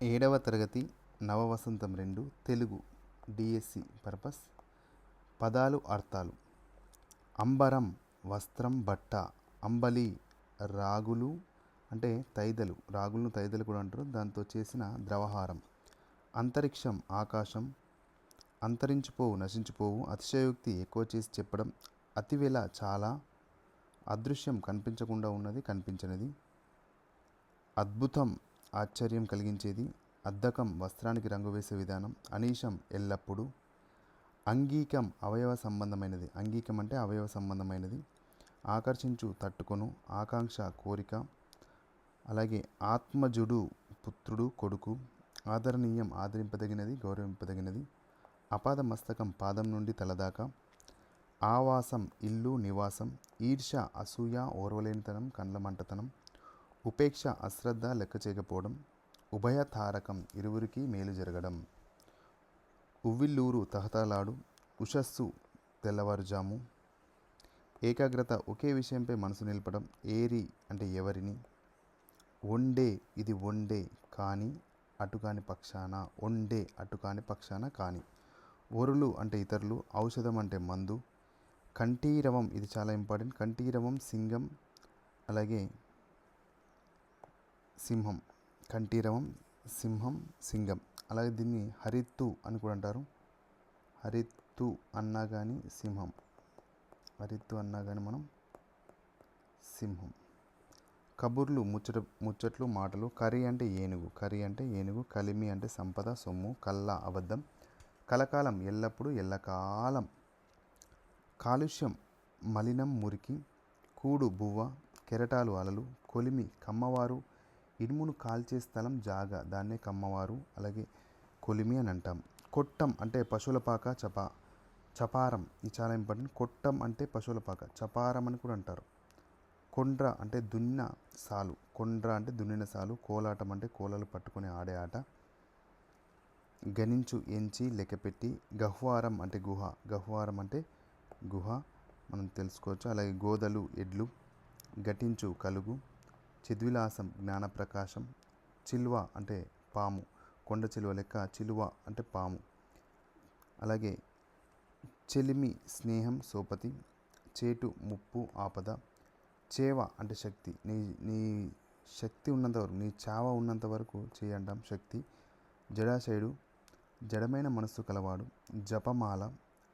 ఏడవ తరగతి నవవసంతం 2 Telugu DSC purpose. పదాలు అర్థాలు. అంబరం వస్త్రం బట్ట. అంబలి రాగులు అంటే తైదలు, రాగులను తైదలు కూడా అంటారు, దాంతో చేసిన ద్రవహారం. అంతరిక్షం ఆకాశం. అంతరించిపోవు నశించిపోవు. అతిశయోక్తి ఎక్కువ చేసి చెప్పడం. అతివెల చాలా. అదృశ్యం కనిపించకుండా ఉన్నది కనిపించనిది. అద్భుతం ఆశ్చర్యం కలిగించేది. అద్దకం వస్త్రానికి రంగు వేసే విధానం. అనీషం ఎల్లప్పుడూ. అంగీకం అవయవ సంబంధమైనది. అంగీకం అంటే అవయవ సంబంధమైనది. ఆకర్షించు తట్టుకొను. ఆకాంక్ష కోరిక. అలాగే ఆత్మజుడు పుత్రుడు కొడుకు. ఆదరణీయం ఆదరింపదగినది గౌరవింపదగినది. అపాద మస్తకం పాదం నుండి తలదాకా. ఆవాసం ఇల్లు నివాసం. ఈర్ష్య అసూయ ఓర్వలేనితనం కండ్ల మంటతనం. ఉపేక్ష అశ్రద్ధ లెక్క చేయకపోవడం. ఉభయతారకం ఇరువురికి మేలు జరగడం. ఉవ్విల్లూరు తహతలాడు. ఉషస్సు తెల్లవారుజాము. ఏకాగ్రత ఒకే విషయంపై మనసు నిలపడం. ఏరి అంటే ఎవరిని. ఒండే ఇది ఒండే కానీ అటుకాని పక్షాన. ఒండే అటుకాని పక్షాన కానీ. ఒరులు అంటే ఇతరులు. ఔషధం అంటే మందు. కంఠీరవం ఇది చాలా ఇంపార్టెంట్. కంఠీరవం సింగం అలాగే సింహం. కంఠీరవం సింహం సింగం. అలాగే దీన్ని హరిత్తు అని కూడా అంటారు. హరిత్తు అన్నా కానీ సింహం. హరిత్తు అన్నా కానీ మనం సింహం. కబుర్లు ముచ్చట్లు మాటలు. కరి అంటే ఏనుగు. కరి అంటే ఏనుగు. కలిమి అంటే సంపద సొమ్ము. కల్లా అబద్ధం. కలకాలం ఎల్లప్పుడూ ఎల్లకాలం. కాలుష్యం మలినం మురికి. కూడు బువ్వ. కెరటాలు అలలు. కొలిమి కమ్మవారు. ఇనుమును కాల్చే స్థలం జాగా, దాన్నే కమ్మవారు అలాగే కొలిమి అని అంటాం. కొట్టం అంటే పశువుల పాక చపారం ఇది చాలా ఇంపార్టెంట్. కొట్టం అంటే పశువుల పాక, చపారం అని కూడా అంటారు. కొండ్ర అంటే దున్న సాలు. కొండ్ర అంటే దున్నిన సాలు. కోలాటం అంటే కోలలు పట్టుకొని ఆడే ఆట. గణించు ఎంచి లెక్కపెట్టి. గహ్వారం అంటే గుహ. గహ్వారం అంటే గుహ మనం తెలుసుకోవచ్చు. అలాగే గోదలు ఎడ్లు. ఘటించు కలుగు. చిద్విలాసం జ్ఞానప్రకాశం. చిల్వ అంటే పాము. కొండ చిలువ లెక్క చిలువ అంటే పాము. అలాగే చెలిమి స్నేహం సోపతి. చేటు ముప్పు ఆపద. చేవ అంటే శక్తి. నీ శక్తి ఉన్నంత వరకు, నీ చావ ఉన్నంత వరకు చేయంటాం శక్తి. జడాశయుడు జడమైన మనస్సు కలవాడు. జపమాల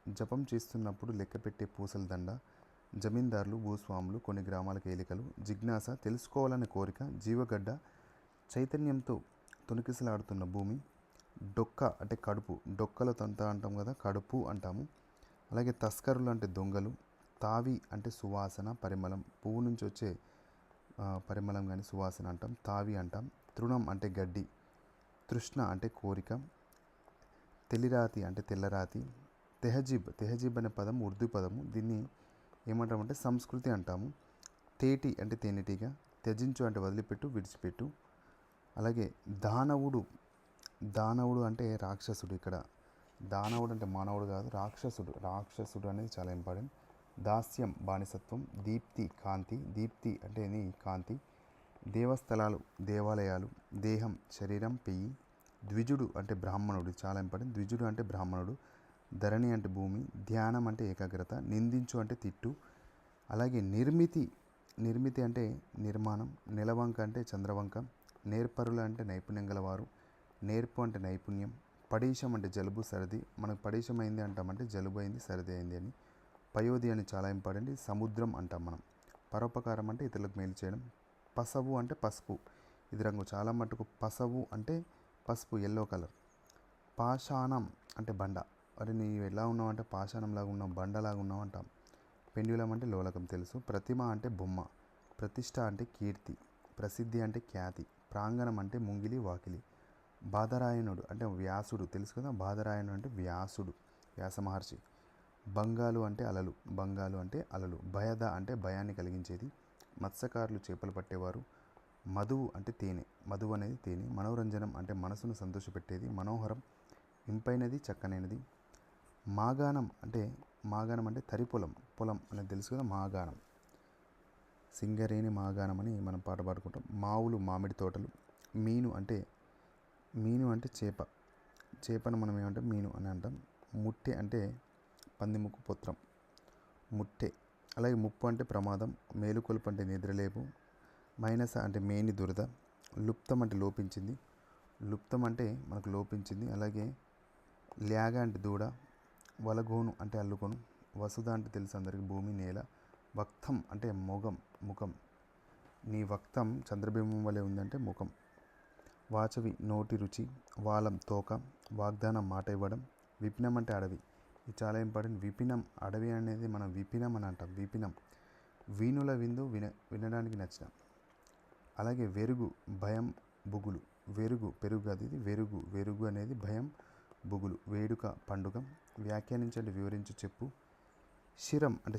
జపం చేస్తున్నప్పుడు లెక్కపెట్టే పూసల దండ. జమీందారులు భూస్వాములు కొన్ని గ్రామాలకు ఏలికలు. జిజ్ఞాస తెలుసుకోవాలనే కోరిక. జీవగడ్డ చైతన్యంతో తొణికిసలాడుతున్న భూమి. డొక్క అంటే కడుపు. డొక్కలో తంత అంటాం కదా, కడుపు అంటాము. అలాగే తస్కరులు అంటే దొంగలు. తావి అంటే సువాసన పరిమళం. పువ్వు నుంచి వచ్చే పరిమళం కానీ సువాసన అంటాం, తావి అంటాం. తృణం అంటే గడ్డి. తృష్ణ అంటే కోరిక. తెలిరాతి అంటే తెల్లరాతి. తెహజీబ్ అనే పదం ఉర్దూ పదము. దీన్ని ఏమంటామంటే సంస్కృతి అంటాము. తేటి అంటే తేనెటీగ. త్యజించు అంటే వదిలిపెట్టు విడిచిపెట్టు. అలాగే దానవుడు అంటే రాక్షసుడు. ఇక్కడ దానవుడు అంటే మానవుడు కాదు, రాక్షసుడు అనేది చాలా ఇంపార్టెంట్. దాస్యం బానిసత్వం. దీప్తి కాంతి. దీప్తి అంటే కాంతి. దేవస్థలాలు దేవాలయాలు. దేహం శరీరం పెయ్యి. ద్విజుడు అంటే బ్రాహ్మణుడు చాలా ఇంపార్టెంట్. ద్విజుడు అంటే బ్రాహ్మణుడు. ధరణి అంటే భూమి. ధ్యానం అంటే ఏకాగ్రత. నిందించు అంటే తిట్టు. అలాగే నిర్మితి అంటే నిర్మాణం. నెలవంక అంటే చంద్రవంక. నేర్పరుల అంటే నైపుణ్యం గలవారు. నేర్పు అంటే నైపుణ్యం. పడీశం అంటే జలుబు సర్ది. మనకు పడీశం అయింది అంటామంటే జలుబు అయింది సర్ది అయింది అని. పయోధి అని చాలా ఇంపార్టెంట్. సముద్రం అంటాం మనం. పరోపకారం అంటే ఇతరులకు మేలు చేయడం. పసవు అంటే పసుపు. ఇది రంగు చాలా మటుకు. పసవు అంటే పసుపు ఎల్లో కలర్. పాషాణం అంటే బండ. మరి నీవు ఎలా ఉన్నావు అంటే పాషాణంలాగా ఉన్నావు, బండలాగా ఉన్నావు అంటాం. పెండ్యులం అంటే లోలకం తెలుసు. ప్రతిమ అంటే బొమ్మ. ప్రతిష్ట అంటే కీర్తి. ప్రసిద్ధి అంటే ఖ్యాతి. ప్రాంగణం అంటే ముంగిలి వాకిలి. బాదరాయణుడు అంటే వ్యాసుడు తెలుసు కదా. బాదరాయణుడు అంటే వ్యాసుడు, వ్యాస మహర్షి. బంగాలు అంటే అలలు. భయద అంటే భయాన్ని కలిగించేది. మత్స్యకారులు చేపలు పట్టేవారు. మధువు అంటే తేనె. మధువు అనేది తేనె. మనోరంజనం అంటే మనసును సంతోషపెట్టేది. మనోహరం ఇంపైనది చక్కనైనది. మాగాణం అంటే తరిపొలం అనేది తెలుసు కదా. మాగాణం. సింగరేణి మాగాణం అని మనం పాట పాడుకుంటాం. మావులు మామిడి తోటలు. మీను అంటే మీను అంటే చేప, చేపను మనం ఏమంటాం మీను అని అంటాం. ముట్టె అంటే పందిముక్కు పొత్రం, ముట్టె. అలాగే ముప్పు అంటే ప్రమాదం, మేలుకొలుపు అంటే నిద్రలేపు, మైనస అంటే మేని దురద, లుప్తం అంటే లోపించింది, లుప్తం అంటే మనకు లోపించింది. అలాగే ల్యాగ అంటే దూడ, వలగోను అంటే అల్లుకొను, వసుధ అంటే తెలుసు అందరికి భూమి నేల, వక్తం అంటే ముఖం, నీ వక్తం చంద్రబింబం వలె ఉందంటే ముఖం, వాచవి నోటి రుచి, వాలం తోక, వాగ్దానం మాట ఇవ్వడం, విపినం అంటే అడవి. ఇది చాలా ఇంపార్టెంట్. విపినం అడవి అనేది మనం విపినం అని అంటాం. విపినం వీణుల విందు వినడానికి నచ్చిన. అలాగే వెరుగు భయం బుగులు, వెరుగు పెరుగు కాదు ఇది, వెరుగు అనేది భయం బుగులు, వేడుక పండుగ, వ్యాఖ్యానించండి వివరించి చెప్పు, శిరం అంటే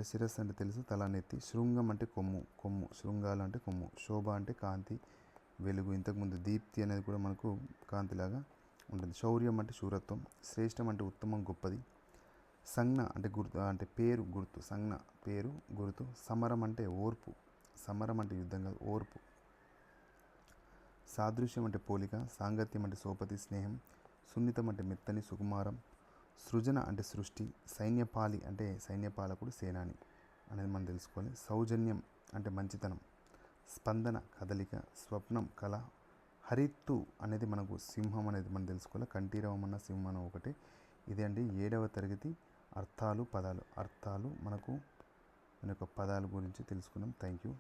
శిరస్సు అంటే తెలుసు తల నెత్తి, శృంగం అంటే కొమ్ము శృంగాలు అంటే కొమ్ము, శోభ అంటే కాంతి వెలుగు. ఇంతకుముందు దీప్తి అనేది కూడా మనకు కాంతిలాగా ఉంటుంది. శౌర్యం అంటే శూరత్వం, శ్రేష్టం అంటే ఉత్తమం గొప్పది, సంజ్ఞ అంటే గుర్తు అంటే పేరు గుర్తు, సంజ్ఞ పేరు గుర్తు, సమరం అంటే ఓర్పు, సమరం అంటే యుద్ధం కాదు ఓర్పు, సాదృశ్యం అంటే పోలిక, సాంగత్యం అంటే సోపతి స్నేహం, సున్నితం అంటే మెత్తని సుకుమారం, సృజన అంటే సృష్టి, సైన్యపాలి అంటే సైన్యపాలకుడు సేనాని అనేది మనం తెలుసుకోవాలి, సౌజన్యం అంటే మంచితనం, స్పందన కదలిక, స్వప్నం కళ, హరిత్తు అనేది మనకు సింహం అనేది మనం తెలుసుకోవాలి, కంఠీరవం అన్న సింహం ఒకటి. ఇదే అండి 7వ తరగతి అర్థాలు పదాలు మనకు మన యొక్క పదాల గురించి తెలుసుకున్నాం. Thank you.